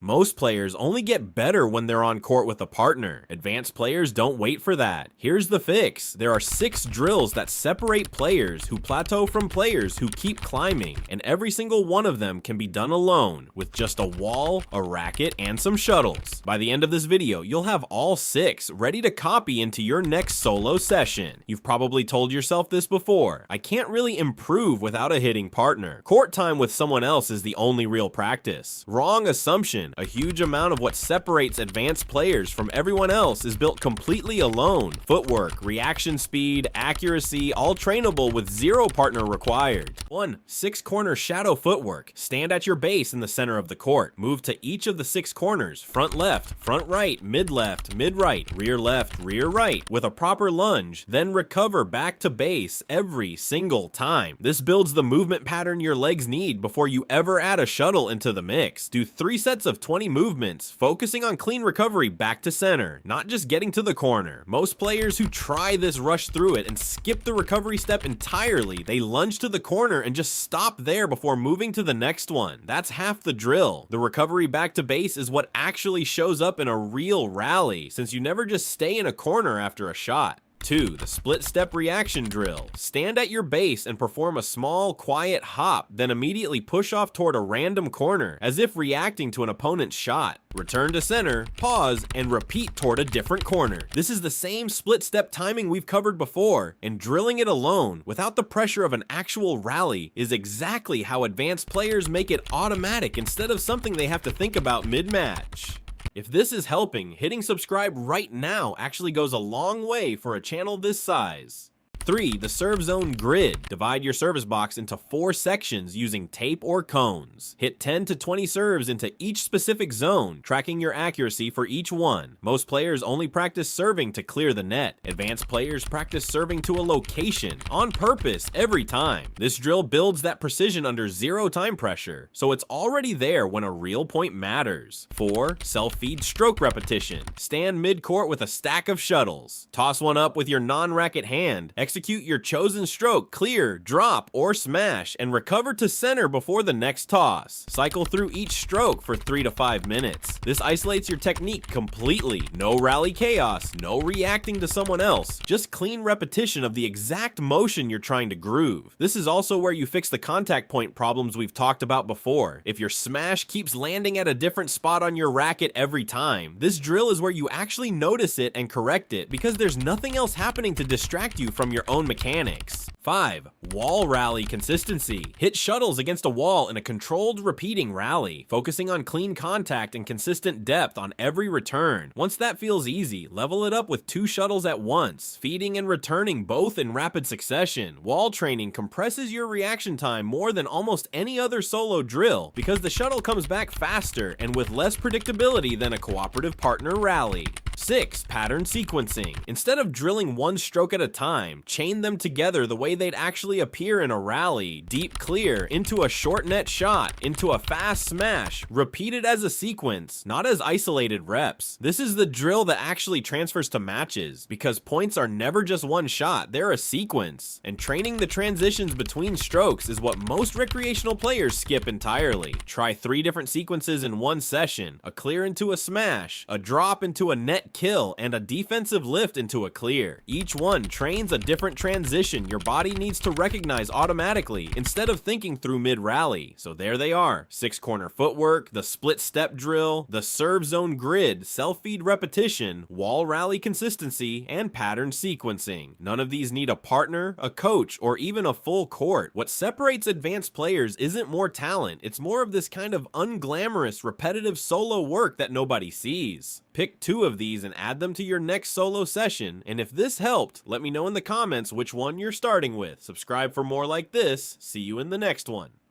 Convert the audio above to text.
Most players only get better when they're on court with a partner. Advanced players don't wait for that. Here's the fix. There are 6 drills that separate players who plateau from players who keep climbing, and every single one of them can be done alone with just a wall, a racket, and some shuttles. By the end of this video, you'll have all 6 ready to copy into your next solo session. You've probably told yourself this before: I can't really improve without a hitting partner. Court time with someone else is the only real practice. Wrong assumption. A huge amount of what separates advanced players from everyone else is built completely alone. Footwork, reaction speed, accuracy, all trainable with 0 partner required. 1. 6-corner shadow footwork. Stand at your base in the center of the court. Move to each of the 6 corners: front left, front right, mid left, mid right, rear left, rear right, with a proper lunge, then recover back to base every single time. This builds the movement pattern your legs need before you ever add a shuttle into the mix. Do 3 sets of 20 movements, focusing on clean recovery back to center, not just getting to the corner. Most players who try this rush through it and skip the recovery step entirely. They lunge to the corner and just stop there before moving to the next one. That's half the drill. The recovery back to base is what actually shows up in a real rally, since you never just stay in a corner after a shot. 2. The split step reaction drill. Stand at your base and perform a small, quiet hop, then immediately push off toward a random corner, as if reacting to an opponent's shot. Return to center, pause, and repeat toward a different corner. This is the same split step timing we've covered before, and drilling it alone, without the pressure of an actual rally, is exactly how advanced players make it automatic instead of something they have to think about mid-match. If this is helping, hitting subscribe right now actually goes a long way for a channel this size. 3. The serve zone grid. Divide your service box into 4 sections using tape or cones. Hit 10 to 20 serves into each specific zone, tracking your accuracy for each one. Most players only practice serving to clear the net. Advanced players practice serving to a location, on purpose, every time. This drill builds that precision under 0 time pressure, so it's already there when a real point matters. 4. Self-feed stroke repetition. Stand mid-court with a stack of shuttles. Toss one up with your non-racket hand. Execute your chosen stroke, clear, drop, or smash, and recover to center before the next toss. Cycle through each stroke for 3 to 5 minutes. This isolates your technique completely. No rally chaos, no reacting to someone else, just clean repetition of the exact motion you're trying to groove. This is also where you fix the contact point problems we've talked about before. If your smash keeps landing at a different spot on your racket every time, this drill is where you actually notice it and correct it, because there's nothing else happening to distract you from your own mechanics. 5. Wall rally consistency. Hit shuttles against a wall in a controlled repeating rally, focusing on clean contact and consistent depth on every return. Once that feels easy, level it up with 2 shuttles at once, feeding and returning both in rapid succession. Wall training compresses your reaction time more than almost any other solo drill, because the shuttle comes back faster and with less predictability than a cooperative partner rally. 6. Pattern sequencing. Instead of drilling one stroke at a time, chain them together the way they'd actually appear in a rally. Deep clear, into a short net shot, into a fast smash. Repeat it as a sequence, not as isolated reps. This is the drill that actually transfers to matches, because points are never just one shot, they're a sequence. And training the transitions between strokes is what most recreational players skip entirely. Try 3 different sequences in one session: a clear into a smash, a drop into a net kill, and a defensive lift into a clear. Each one trains a different transition your body needs to recognize automatically instead of thinking through mid-rally. So there they are: 6-corner footwork, the split step drill, the serve zone grid, self-feed repetition, wall rally consistency, and pattern sequencing. None of these need a partner, a coach, or even a full court. What separates advanced players isn't more talent, it's more of this kind of unglamorous, repetitive solo work that nobody sees. Pick 2 of these and add them to your next solo session, and if this helped, let me know in the comments which one you're starting with. Subscribe for more like this. See you in the next one.